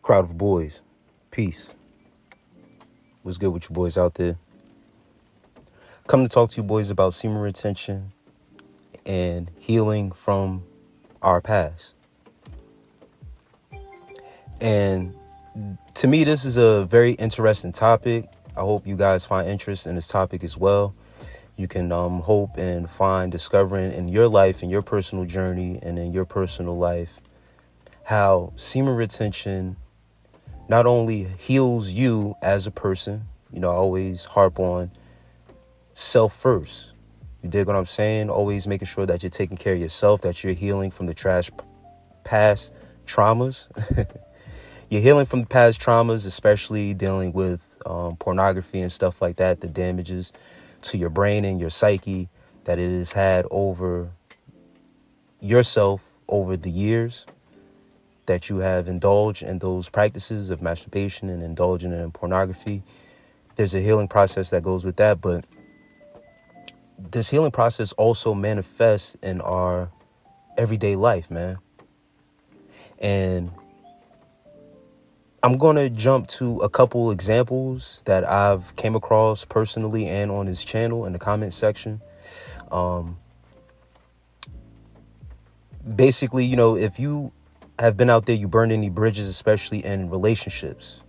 Crowd of boys, peace. What's good with you boys out there? Come to talk to you boys about semen retention and healing from our past. And to me, this is a very interesting topic. I hope you guys find interest in this topic as well. You can hope and find discovering in your life, in your personal journey, and in your personal life, how semen retention not only heals you as a person. I always harp on self first. You dig what I'm saying? Always making sure that you're taking care of yourself, that you're healing from the past traumas. You're healing from the past traumas, especially dealing with pornography and stuff like that, the damages to your brain and your psyche that it has had over yourself over the years that you have indulged in those practices of masturbation and indulging in pornography. There's a healing process that goes with that, but this healing process also manifests in our everyday life, man. And I'm going to jump to a couple examples that I've came across personally and on this channel in the comment section. Basically, if you have been out there, you burned any bridges, especially in relationships.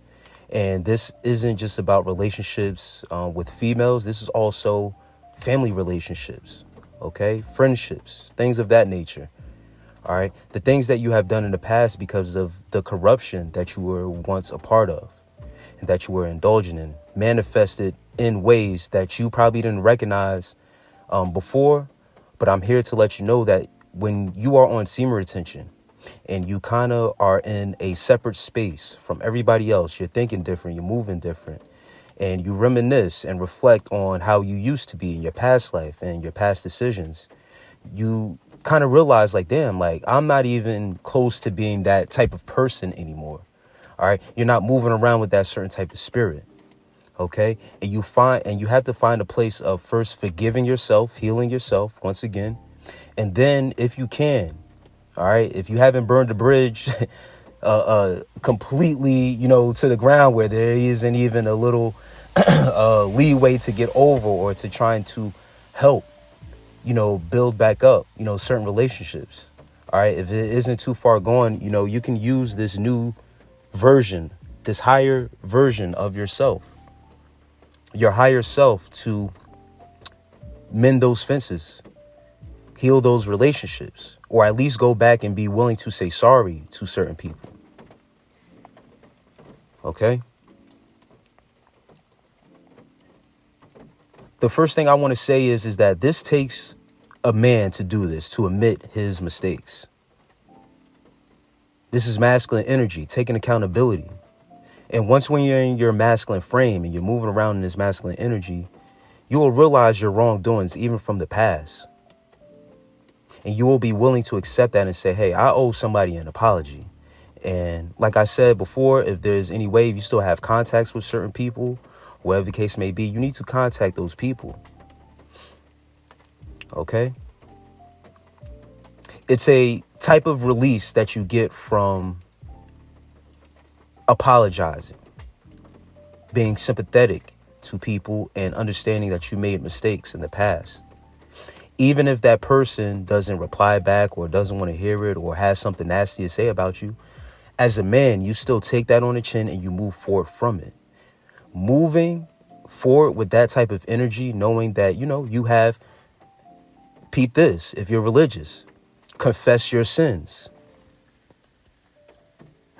And this isn't just about relationships with females. This is also family relationships, okay? Friendships, things of that nature, all right? The things that you have done in the past because of the corruption that you were once a part of and that you were indulging in, manifested in ways that you probably didn't recognize before. But I'm here to let you know that when you are on semen retention, and you kind of are in a separate space from everybody else, you're thinking different, you're moving different, and you reminisce and reflect on how you used to be in your past life and your past decisions, you kind of realize like, damn, like I'm not even close to being that type of person anymore. All right. You're not moving around with that certain type of spirit. OK, and you have to find a place of first forgiving yourself, healing yourself once again. And then if you can, all right, if you haven't burned the bridge completely, to the ground where there isn't even a little leeway to get over or to trying to help, build back up, certain relationships. All right. If it isn't too far gone, you can use this new version, this higher version of yourself, your higher self, to mend those fences, heal those relationships, or at least go back and be willing to say sorry to certain people. Okay? The first thing I want to say is that this takes a man to do this, to admit his mistakes. This is masculine energy, taking accountability. And once when you're in your masculine frame and you're moving around in this masculine energy, you will realize your wrongdoings even from the past. And you will be willing to accept that and say, hey, I owe somebody an apology. And like I said before, if there's any way, if you still have contacts with certain people, whatever the case may be, you need to contact those people. Okay? It's a type of release that you get from apologizing, being sympathetic to people and understanding that you made mistakes in the past. Even if that person doesn't reply back or doesn't want to hear it or has something nasty to say about you, as a man, you still take that on the chin and you move forward from it. Moving forward with that type of energy, knowing that, you have, peep this, if you're religious, confess your sins.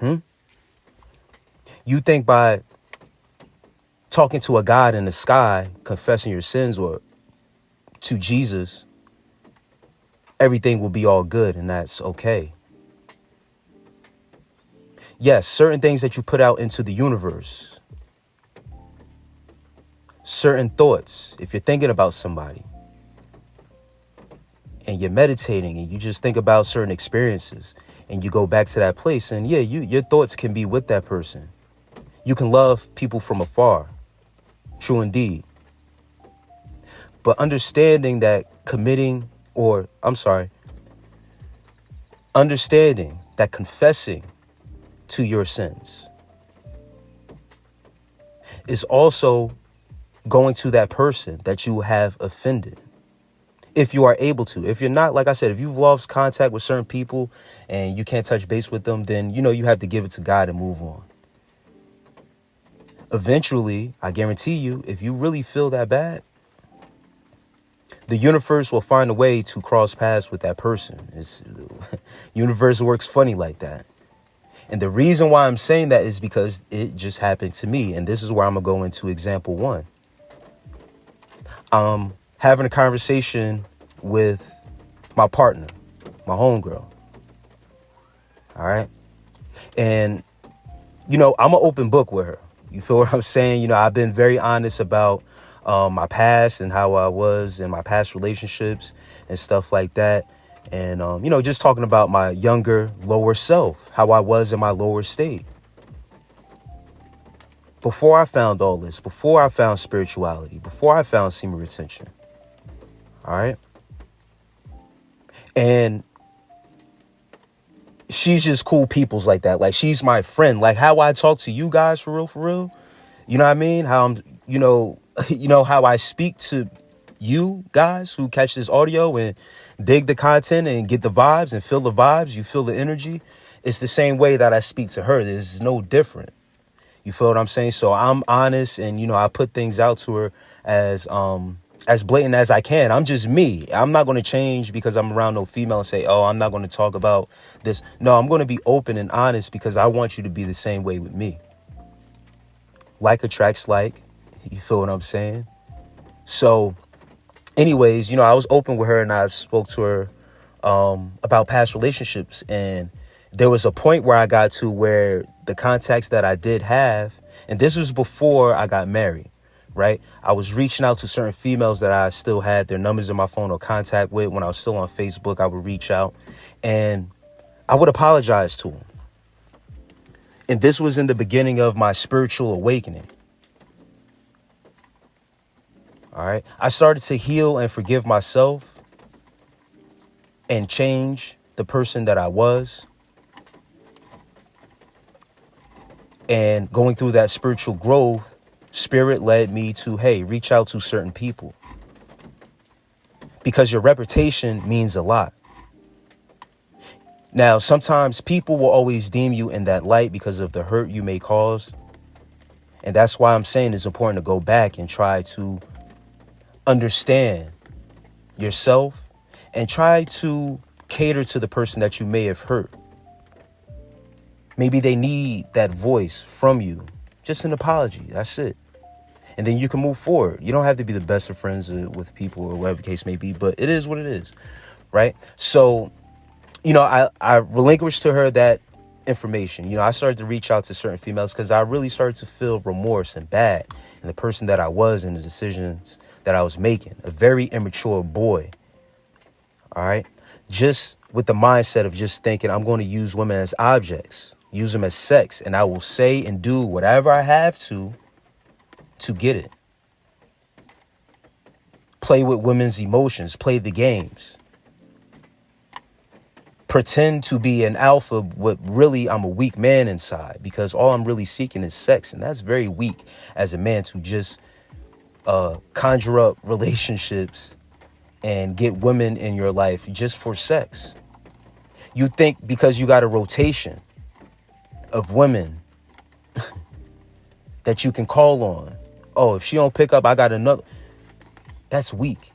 You think by talking to a God in the sky, confessing your sins, or to Jesus, everything will be all good, and that's okay. Yes, certain things that you put out into the universe, certain thoughts, if you're thinking about somebody and you're meditating and you just think about certain experiences and you go back to that place, and yeah, your thoughts can be with that person. You can love people from afar. True indeed. But understanding that understanding that confessing to your sins. It's also going to that person that you have offended. If you are able to. If you're not, like I said, if you've lost contact with certain people and you can't touch base with them, then, you have to give it to God and move on. Eventually, I guarantee you, if you really feel that bad, the universe will find a way to cross paths with that person. Universe works funny like that. And the reason why I'm saying that is because it just happened to me. And this is where I'm going to go into example one. Having a conversation with my partner, my homegirl. All right. And, I'm an open book with her. You feel what I'm saying? I've been very honest about my past and how I was in my past relationships and stuff like that. And, just talking about my younger, lower self, how I was in my lower state. Before I found all this, before I found spirituality, before I found semen retention. All right. And she's just cool peoples like that. Like, she's my friend. Like how I talk to you guys for real. You know what I mean? How I'm, how I speak to you guys who catch this audio and dig the content and get the vibes and feel the vibes. You feel the energy. It's the same way that I speak to her. There's no different. You feel what I'm saying? So I'm honest and, I put things out to her as blatant as I can. I'm just me. I'm not going to change because I'm around no female and say, oh, I'm not going to talk about this. No, I'm going to be open and honest because I want you to be the same way with me. Like attracts like. You feel what I'm saying? So anyways, I was open with her and I spoke to her about past relationships. And there was a point where I got to where the contacts that I did have, and this was before I got married. Right. I was reaching out to certain females that I still had their numbers in my phone or contact with. When I was still on Facebook, I would reach out and I would apologize to them. And this was in the beginning of my spiritual awakening. All right. I started to heal and forgive myself and change the person that I was. And going through that spiritual growth, Spirit led me to, hey, reach out to certain people because your reputation means a lot. Now, sometimes people will always deem you in that light because of the hurt you may cause. And that's why I'm saying it's important to go back and try to understand yourself and try to cater to the person that you may have hurt. Maybe they need that voice from you. Just an apology. That's it. And then you can move forward. You don't have to be the best of friends with people or whatever the case may be, but it is what it is. Right. So, I relinquished to her that information. I started to reach out to certain females because I really started to feel remorse and bad in the person that I was and the decisions that I was making. A very immature boy. All right. Just with the mindset of just thinking I'm going to use women as objects, use them as sex, and I will say and do whatever I have to get it. Play with women's emotions, play the games. Pretend to be an alpha, but really I'm a weak man inside because all I'm really seeking is sex. And that's very weak as a man to just conjure up relationships and get women in your life just for sex. You think because you got a rotation of women that you can call on. Oh, if she don't pick up, I got another. That's weak.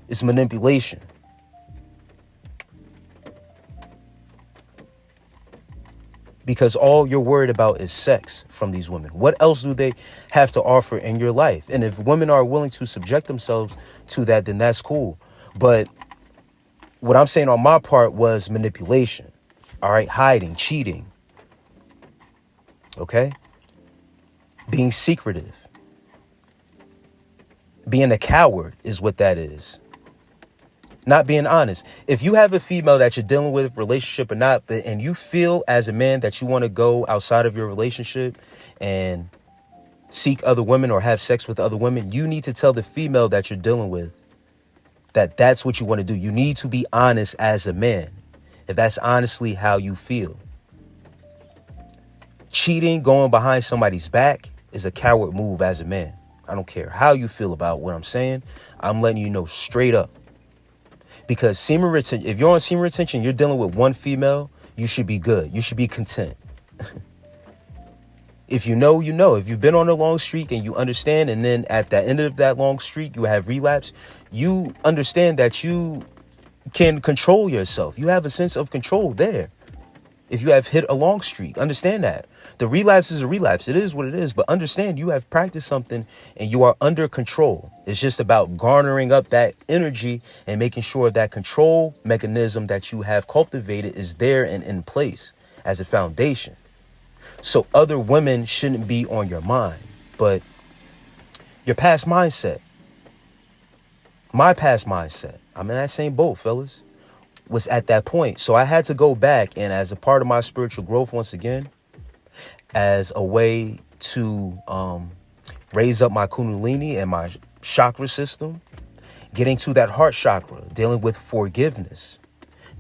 It's manipulation. Because all you're worried about is sex from these women. What else do they have to offer in your life? And if women are willing to subject themselves to that, then that's cool. But what I'm saying on my part was manipulation. All right. Hiding, cheating. OK. Being secretive. Being a coward is what that is. Not being honest. If you have a female that you're dealing with, relationship or not, and you feel as a man that you want to go outside of your relationship and seek other women or have sex with other women, you need to tell the female that you're dealing with that that's what you want to do. You need to be honest as a man, if that's honestly how you feel. Cheating, going behind somebody's back is a coward move as a man. I don't care how you feel about what I'm saying. I'm letting you know straight up. Because semen retention, if you're on semen retention, you're dealing with one female, you should be good. You should be content. If you know, you know. If you've been on a long streak and you understand, and then at the end of that long streak, you have relapse, you understand that you can control yourself. You have a sense of control there. If you have hit a long streak, understand that. The relapse is a relapse. It is what it is. But understand you have practiced something and you are under control. It's just about garnering up that energy and making sure that control mechanism that you have cultivated is there and in place as a foundation. So other women shouldn't be on your mind, but your past mindset, my past mindset, I'm in that same boat, fellas, was at that point. So I had to go back, and as a part of my spiritual growth, once again, as a way to raise up my kundalini and my chakra system, getting to that heart chakra, dealing with forgiveness,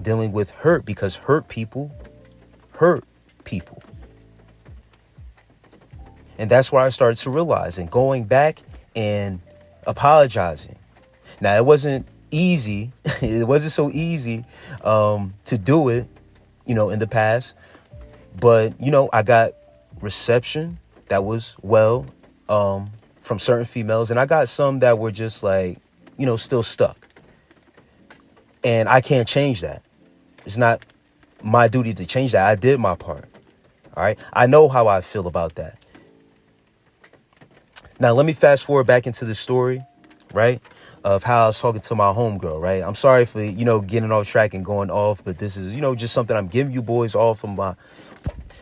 dealing with hurt, because hurt people hurt people. And that's where I started to realize, and going back and apologizing. Now, it wasn't easy. It wasn't so easy to do it, in the past. But, I got reception that was from certain females. And I got some that were just like, still stuck. And I can't change that. It's not my duty to change that. I did my part. All right. I know how I feel about that. Now, let me fast forward back into the story, right, of how I was talking to my homegirl, right? I'm sorry for, getting off track and going off, but this is, just something I'm giving you boys all from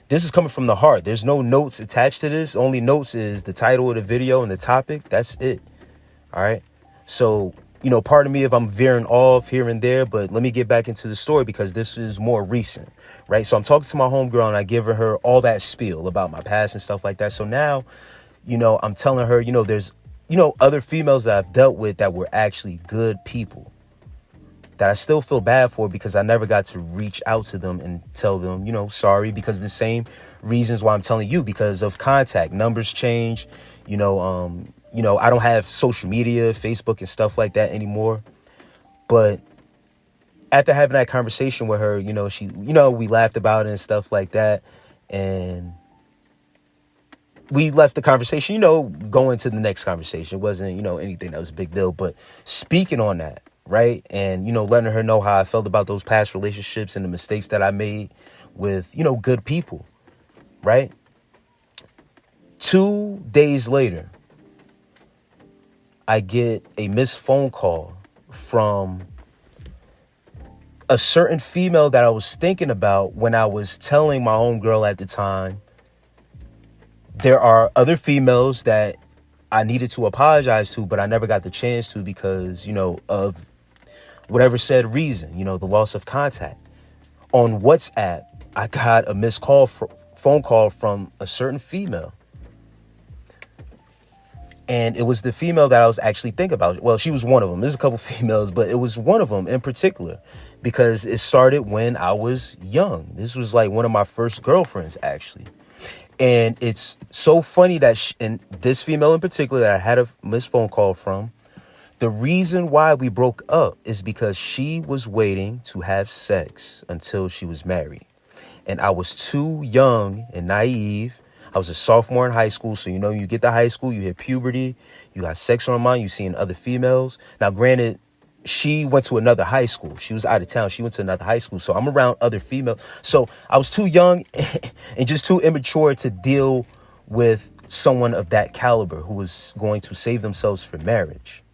this is coming from the heart. There's no notes attached to this. Only notes is the title of the video and the topic. That's it. All right. So, pardon me if I'm veering off here and there, but let me get back into the story because this is more recent, right? So I'm talking to my homegirl and I give her all that spiel about my past and stuff like that. So now, I'm telling her, there's, other females that I've dealt with that were actually good people that I still feel bad for because I never got to reach out to them and tell them, sorry, because the same reasons why I'm telling you, because of contact, numbers change, I don't have social media, Facebook and stuff like that anymore. But after having that conversation with her, she, we laughed about it and stuff like that. And we left the conversation, going to the next conversation. It wasn't, anything that was a big deal. But speaking on that, right, and, letting her know how I felt about those past relationships and the mistakes that I made with, good people, right? 2 days later, I get a missed phone call from a certain female that I was thinking about when I was telling my homegirl at the time, there are other females that I needed to apologize to, but I never got the chance to because, of whatever said reason, the loss of contact. On WhatsApp, I got a missed call, phone call from a certain female. And it was the female that I was actually thinking about. Well, she was one of them. There's a couple females, but it was one of them in particular because it started when I was young. This was like one of my first girlfriends, actually. And it's so funny that and this female in particular that I had a missed phone call from, the reason why we broke up is because she was waiting to have sex until she was married. And I was too young and naive. I was a sophomore in high school. So, you get to high school, you hit puberty, you got sex on your mind, you seeing other females. Now, granted, she went to another high school. She was out of town. She went to another high school. So I'm around other females. So I was too young and just too immature to deal with someone of that caliber who was going to save themselves for marriage.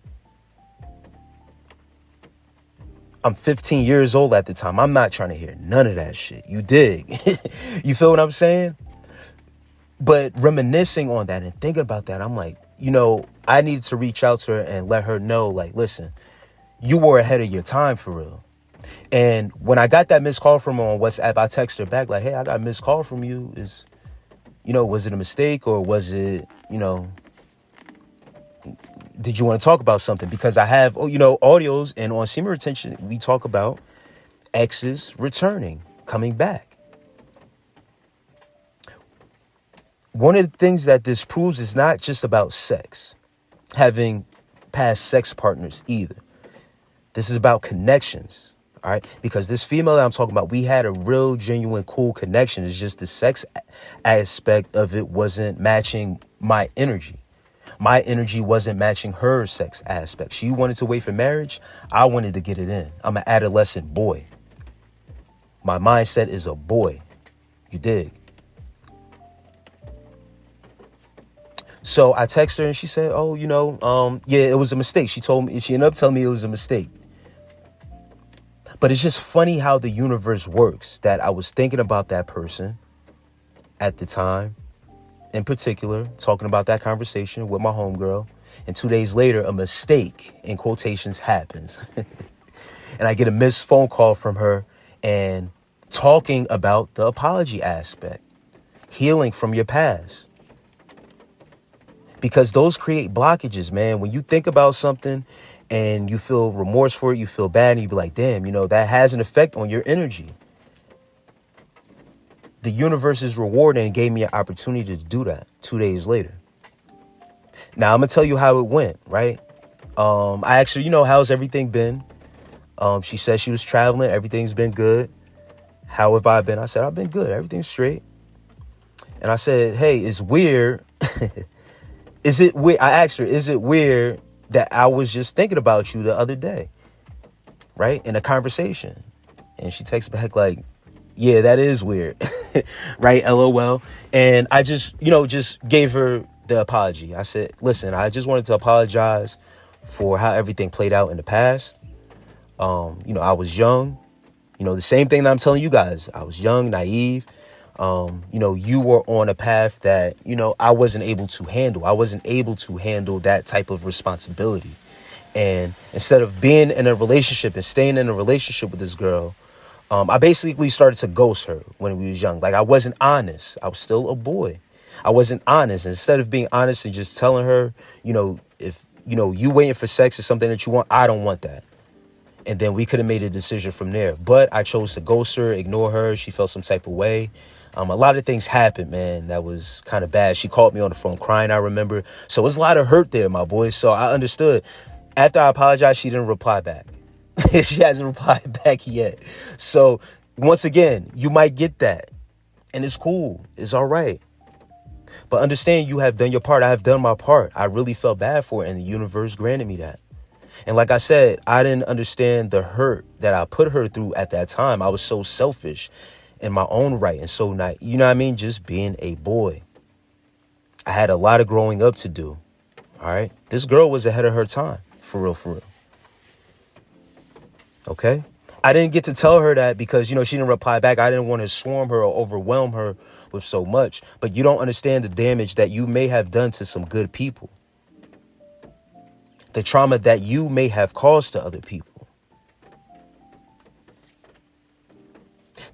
I'm 15 years old at the time. I'm not trying to hear none of that shit. You dig? You feel what I'm saying? But reminiscing on that and thinking about that, I'm like, I needed to reach out to her and let her know, like, listen, you were ahead of your time for real. And when I got that missed call from her on WhatsApp, I texted her back like, hey, I got a missed call from you. Was it a mistake or was it, did you want to talk about something? Because I have, audios, and on semen retention, we talk about exes returning, coming back. one of the things that this proves is not just about sex, having past sex partners either. This is about connections, all right? Because this female that I'm talking about, we had a real, genuine, cool connection. It's just the sex aspect of it wasn't matching my energy. My energy wasn't matching her sex aspect. She wanted to wait for marriage. I wanted to get it in. I'm an adolescent boy. My mindset is a boy. You dig? So I texted her and she said, oh, yeah, it was a mistake. She ended up telling me it was a mistake. But it's just funny how the universe works, that I was thinking about that person at the time, in particular, talking about that conversation with my homegirl. And 2 days later, a mistake, in quotations, happens. And I get a missed phone call from her and talking about the apology aspect, healing from your past. Because those create blockages, man. When you think about something and you feel remorse for it, you feel bad, and you be like, damn, that has an effect on your energy. The universe is rewarding and gave me an opportunity to do that 2 days later. Now, I'm going to tell you how it went, right? I actually, how's everything been? She said she was traveling. Everything's been good. How have I been? I said, I've been good. Everything's straight. And I said, hey, it's weird. Is it weird? I asked her, is it weird that I was just thinking about you the other day, right? In a conversation. And she texts back like, yeah, that is weird, right? LOL. And I just gave her the apology. I said, listen, I just wanted to apologize for how everything played out in the past. I was young, the same thing that I'm telling you guys. I was young, naive. You were on a path that, I wasn't able to handle. I wasn't able to handle that type of responsibility. And instead of being in a relationship and staying in a relationship with this girl, I basically started to ghost her when we was young. Like, I wasn't honest. I was still a boy. I wasn't honest. Instead of being honest and just telling her, if, you waiting for sex is something that you want, I don't want that. And then we could have made a decision from there. But I chose to ghost her, ignore her. She felt some type of way. A lot of things happened, man, that was kind of bad. She called me on the phone crying, I remember. So it's a lot of hurt there, my boy. So I understood. After I apologized, she didn't reply back. She hasn't replied back yet. So once again, you might get that. And it's cool. It's all right. But understand, you have done your part. I have done my part. I really felt bad for it, and the universe granted me that. And like I said, I didn't understand the hurt that I put her through at that time. I was so selfish in my own right. And so, not, just being a boy. I had a lot of growing up to do. All right. This girl was ahead of her time. For real, for real. Okay. I didn't get to tell her that because, she didn't reply back. I didn't want to swarm her or overwhelm her with so much. But you don't understand the damage that you may have done to some good people. The trauma that you may have caused to other people.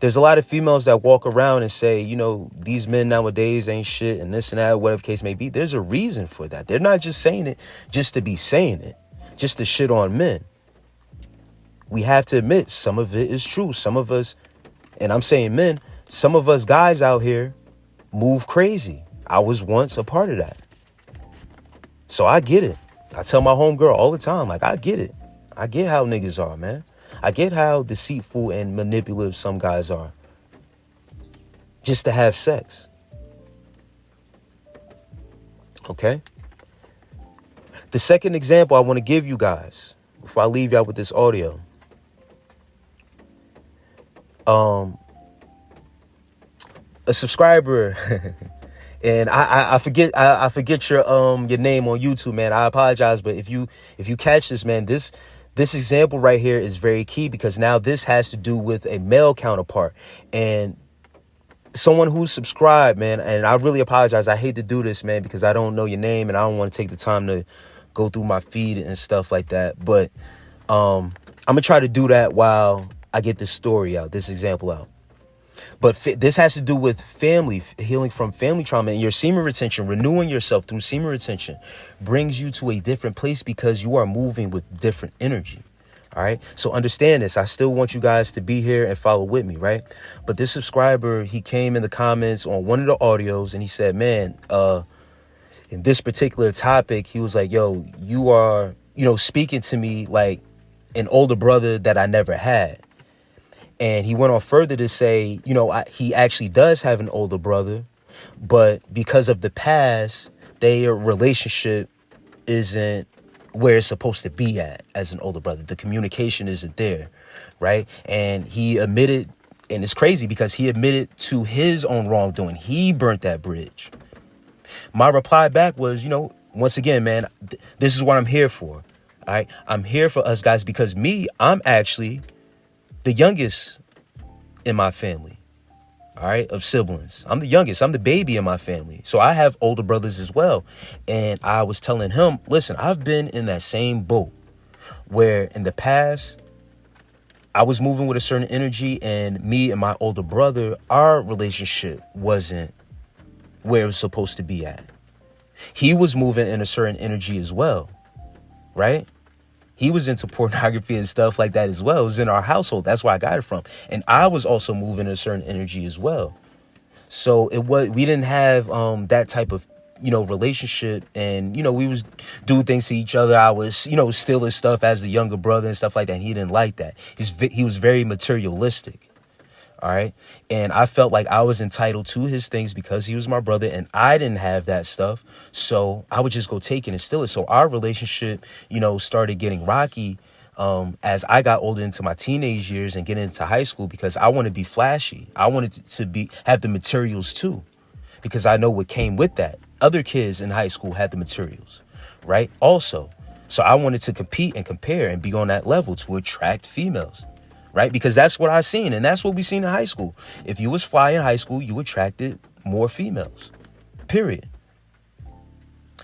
There's a lot of females that walk around and say, these men nowadays ain't shit and this and that, whatever the case may be. There's a reason for that. They're not just saying it just to be saying it, just to shit on men. We have to admit some of it is true. Some of us, and I'm saying men, some of us guys out here move crazy. I was once a part of that. So I get it. I tell my homegirl all the time, like, I get it. I get how niggas are, man. I get how deceitful and manipulative some guys are. Just to have sex. Okay? The second example I want to give you guys, before I leave y'all with this audio. A subscriber... And I forget your name on YouTube, man. I apologize, but if you catch this, man, this example right here is very key, because now this has to do with a male counterpart and someone who's subscribed, man. And I really apologize. I hate to do this, man, because I don't know your name and I don't want to take the time to go through my feed and stuff like that. But I'm gonna try to do that while I get this story out, this example out. But this has to do with family, healing from family trauma, and your semen retention, renewing yourself through semen retention brings you to a different place because you are moving with different energy. All right. So understand this. I still want you guys to be here and follow with me. Right. But this subscriber, he came in the comments on one of the audios and he said, man, in this particular topic, he was like, yo, you are, speaking to me like an older brother that I never had. And he went on further to say, he actually does have an older brother, but because of the past, their relationship isn't where it's supposed to be at as an older brother. The communication isn't there, right? And he admitted, and it's crazy because he admitted to his own wrongdoing. He burnt that bridge. My reply back was, once again, man, this is what I'm here for. All right. I'm here for us guys because I'm actually the youngest in my family. All right. Of siblings. I'm the youngest. I'm the baby in my family. So I have older brothers as well. And I was telling him, listen, I've been in that same boat where in the past I was moving with a certain energy and me and my older brother, our relationship wasn't where it was supposed to be at. He was moving in a certain energy as well, right? He was into pornography and stuff like that as well. It was in our household. That's where I got it from. And I was also moving in a certain energy as well. So we didn't have that type of, relationship. And, we was do things to each other. I was, stealing stuff as the younger brother and stuff like that. And he didn't like that. He was very materialistic. All right. And I felt like I was entitled to his things because he was my brother and I didn't have that stuff. So I would just go take it and steal it. So our relationship, started getting rocky as I got older into my teenage years and getting into high school because I want to be flashy. I wanted to have the materials, too, because I know what came with that. Other kids in high school had the materials. Right. Also, so I wanted to compete and compare and be on that level to attract females. Right. Because that's what I seen. And that's what we seen in high school. If you was fly in high school, you attracted more females, period.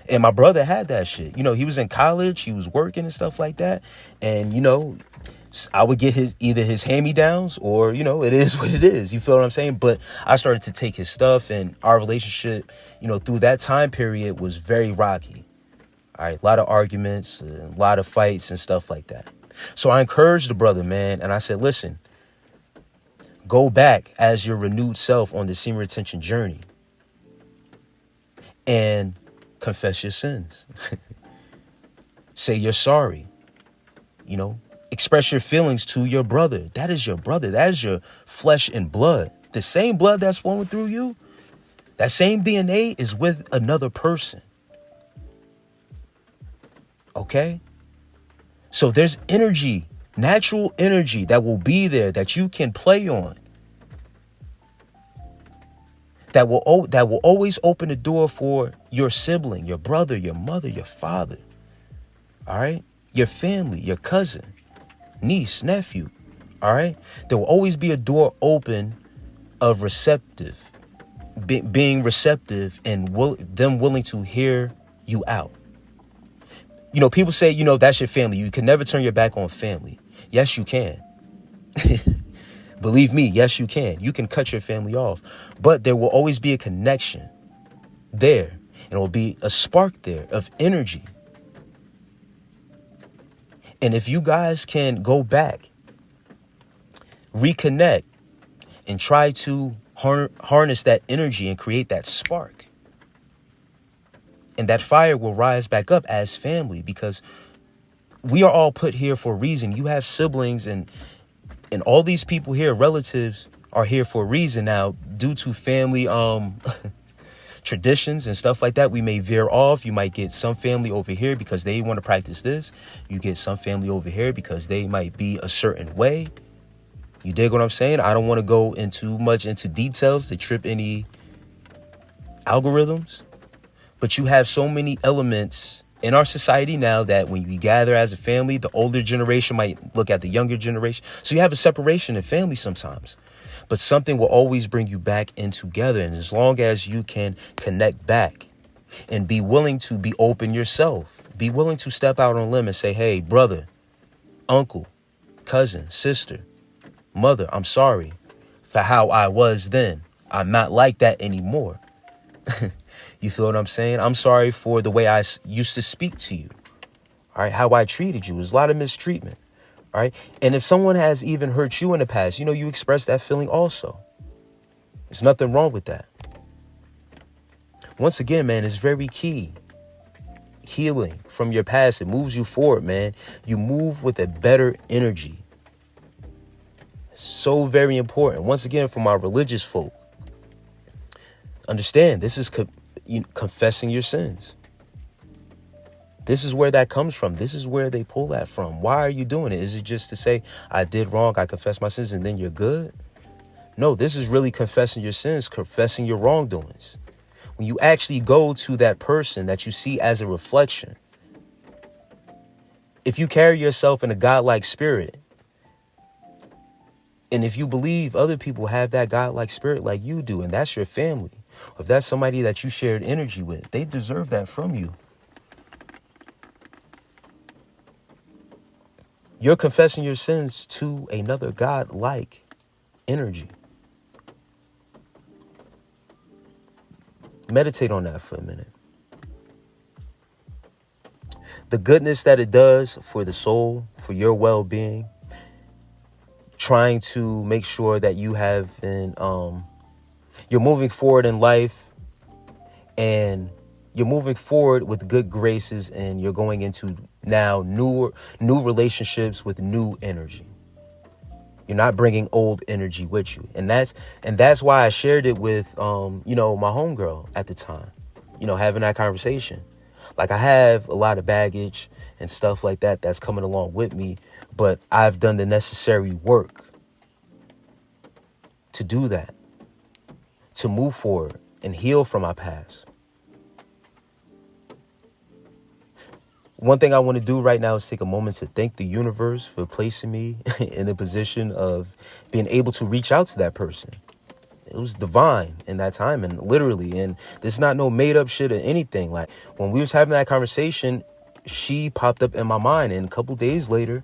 And my brother had that shit. He was in college. He was working and stuff like that. And, I would get either his hand-me-downs or, it is what it is. You feel what I'm saying? But I started to take his stuff and our relationship, through that time period was very rocky. All right. A lot of arguments, a lot of fights and stuff like that. So I encouraged the brother, man. And I said, listen, go back as your renewed self on the semen retention journey and confess your sins. Say you're sorry. Express your feelings to your brother. That is your brother. That is your flesh and blood. The same blood that's flowing through you, that same DNA is with another person. Okay? So there's energy, natural energy that will be there that you can play on. That will always open the door for your sibling, your brother, your mother, your father. All right? Your family, your cousin, niece, nephew. All right? There will always be a door open of being receptive and them willing to hear you out. People say, that's your family. You can never turn your back on family. Yes, you can. Believe me, yes, you can. You can cut your family off. But there will always be a connection there. And it will be a spark there of energy. And if you guys can go back, reconnect, and try to harness that energy and create that spark, and that fire will rise back up as family because we are all put here for a reason. You have siblings and all these people here, relatives, are here for a reason. Now, due to family traditions and stuff like that, we may veer off. You might get some family over here because they want to practice this. You get some family over here because they might be a certain way. You dig what I'm saying? I don't want to go into details to trip any algorithms. But you have so many elements in our society now that when we gather as a family, the older generation might look at the younger generation. So you have a separation in family sometimes. But something will always bring you back in together. And as long as you can connect back and be willing to be open yourself, be willing to step out on a limb and say, hey, brother, uncle, cousin, sister, mother, I'm sorry for how I was then. I'm not like that anymore. You feel what I'm saying? I'm sorry for the way I used to speak to you. All right. How I treated you. It was a lot of mistreatment. All right. And if someone has even hurt you in the past, you express that feeling also. There's nothing wrong with that. Once again, man, it's very key. Healing from your past, it moves you forward, man. You move with a better energy. It's so very important. Once again, for my religious folk, understand this is confessing your sins. This is where that comes from. This is where they pull that from. Why are you doing it? Is it just to say, I did wrong, I confess my sins, and then you're good? No, this is really confessing your sins, confessing your wrongdoings. When you actually go to that person that you see as a reflection, if you carry yourself in a godlike spirit, and if you believe other people have that godlike spirit like you do, and that's your family, or if that's somebody that you shared energy with, they deserve that from you. You're confessing your sins to another God-like energy. Meditate on that for a minute. The goodness that it does for the soul, for your well-being, trying to make sure that you have you're moving forward in life, and you're moving forward with good graces, and you're going into now new relationships with new energy. You're not bringing old energy with you. And that's why I shared it with, my homegirl at the time, having that conversation. Like, I have a lot of baggage and stuff like that that's coming along with me, but I've done the necessary work to do that, to move forward and heal from my past. One thing I want to do right now is take a moment to thank the universe for placing me in a position of being able to reach out to that person. It was divine in that time, and literally, and this is not no made up shit or anything. Like, when we was having that conversation, she popped up in my mind, and a couple days later,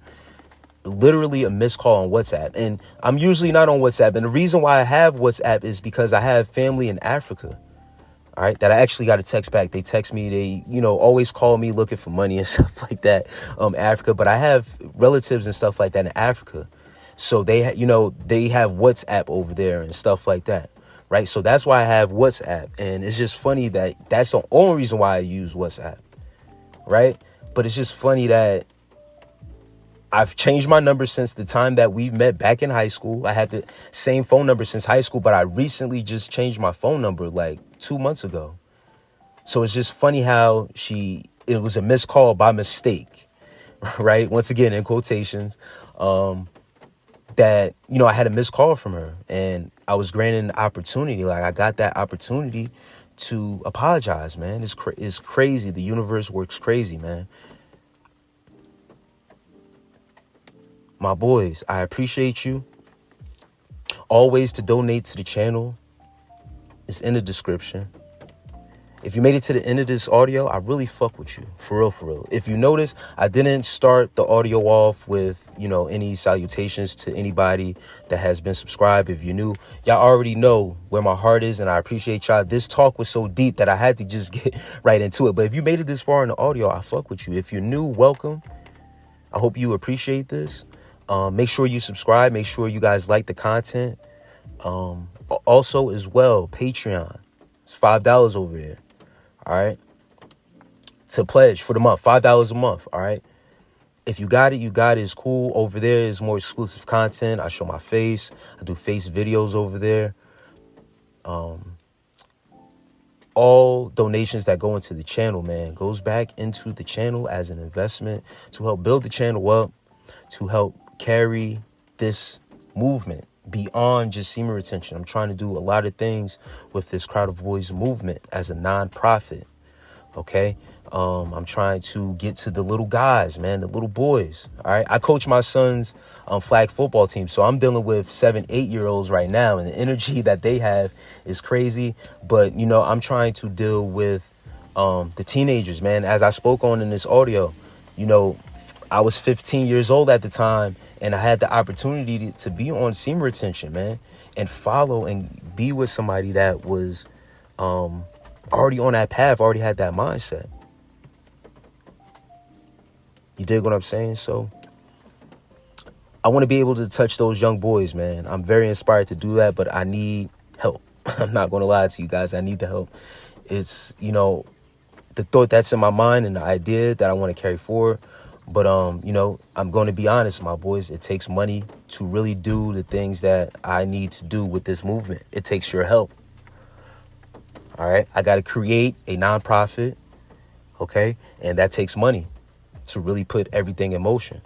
literally a missed call on WhatsApp. And I'm usually not on WhatsApp. And the reason why I have WhatsApp is because I have family in Africa. All right, that I actually got a text back. They text me, they, always call me looking for money and stuff like that, Africa. But I have relatives and stuff like that in Africa. So they have WhatsApp over there and stuff like that. Right. So that's why I have WhatsApp. And it's just funny that that's the only reason why I use WhatsApp. Right. But it's just funny that I've changed my number since the time that we met back in high school. I had the same phone number since high school, but I recently just changed my phone number like 2 months ago. So it's just funny how it was a missed call by mistake, right? Once again, in quotations, that, I had a missed call from her, and I was granted an opportunity. Like, I got that opportunity to apologize, man. It's crazy. The universe works crazy, man. My boys, I appreciate you. Always to donate to the channel is in the description. If you made it to the end of this audio, I really fuck with you. For real, for real. If you notice, I didn't start the audio off with, any salutations to anybody that has been subscribed. If you're new, y'all already know where my heart is, and I appreciate y'all. This talk was so deep that I had to just get right into it. But if you made it this far in the audio, I fuck with you. If you're new, welcome. I hope you appreciate this. Make sure you subscribe. Make sure you guys like the content. Also, as well, Patreon. It's $5 over there. All right. To pledge for the month. $5 a month. All right. If you got it, you got it. It's cool. Over there is more exclusive content. I show my face. I do face videos over there. All donations that go into the channel, man, goes back into the channel as an investment to help build the channel up, to help carry this movement beyond just semen retention. I'm trying to do a lot of things with this Crowd of Boys movement as a non-profit. Okay. I'm trying to get to the little guys, man, the little boys. All right. I coach my son's flag football team. So I'm dealing with 7, 8-year-olds right now. And the energy that they have is crazy. But, I'm trying to deal with the teenagers, man. As I spoke on in this audio, I was 15 years old at the time, and I had the opportunity to be on semen retention, man, and follow and be with somebody that was already on that path, already had that mindset. You dig what I'm saying? So I want to be able to touch those young boys, man. I'm very inspired to do that, but I need help. I'm not going to lie to you guys. I need the help. It's, the thought that's in my mind and the idea that I want to carry forward. But, I'm going to be honest, my boys. It takes money to really do the things that I need to do with this movement. It takes your help. All right. I got to create a nonprofit. OK, and that takes money to really put everything in motion.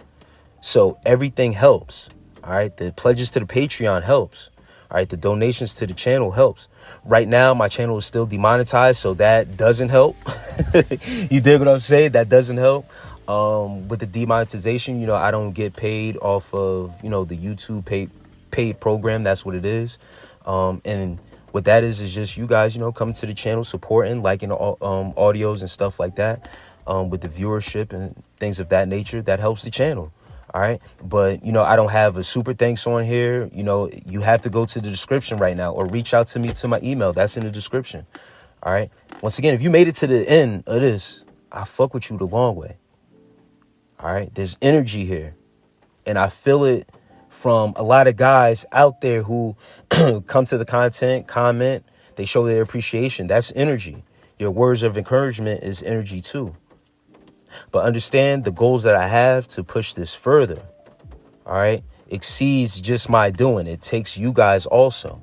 So everything helps. All right. The pledges to the Patreon helps. All right. The donations to the channel helps. Right now, my channel is still demonetized, so that doesn't help. You dig what I'm saying? That doesn't help. With the demonetization, I don't get paid off of, the YouTube paid program. That's what it is. And what that is just you guys, coming to the channel, supporting, liking the audios and stuff like that, with the viewership and things of that nature. That helps the channel. All right. But, I don't have a super thanks on here. You have to go to the description right now or reach out to me to my email. That's in the description. All right. Once again, if you made it to the end of this, I fuck with you the long way. All right. There's energy here. And I feel it from a lot of guys out there who come to the content, comment, they show their appreciation. That's energy. Your words of encouragement is energy too. But understand the goals that I have to push this further, all right, exceeds just my doing. It takes you guys also.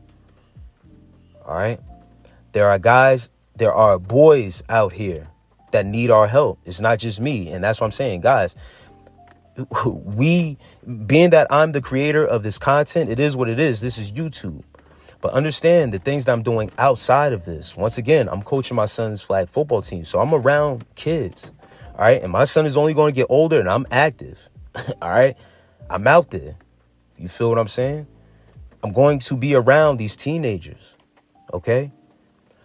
All right. There are boys out here that need our help. It's not just me. And that's what I'm saying, guys. Being that I'm the creator of this content, it is what it is. This is YouTube. But understand the things that I'm doing outside of this. Once again, I'm coaching my son's flag football team. So I'm around kids. All right. And my son is only going to get older and I'm active. All right. I'm out there. You feel what I'm saying? I'm going to be around these teenagers. OK,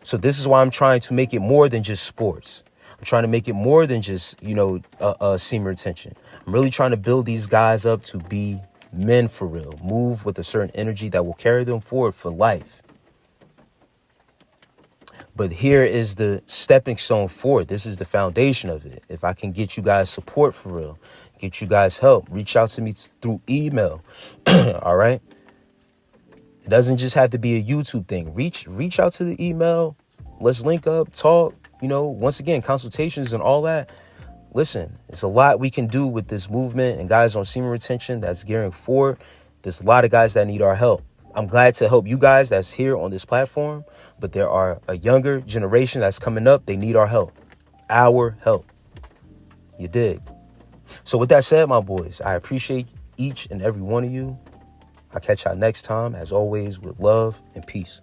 so this is why I'm trying to make it more than just sports. I'm trying to make it more than just, semen retention. I'm really trying to build these guys up to be men for real. Move with a certain energy that will carry them forward for life. But here is the stepping stone forward. This is the foundation of it. If I can get you guys support for real, get you guys help, reach out to me through email. All right. It doesn't just have to be a YouTube thing. Reach out to the email. Let's link up, talk, once again, consultations and all that. Listen, it's a lot we can do with this movement and guys on semen retention that's gearing forward. There's a lot of guys that need our help. I'm glad to help you guys that's here on this platform, but there are a younger generation that's coming up. They need our help. Our help. You dig? So with that said, my boys, I appreciate each and every one of you. I'll catch y'all next time, as always, with love and peace.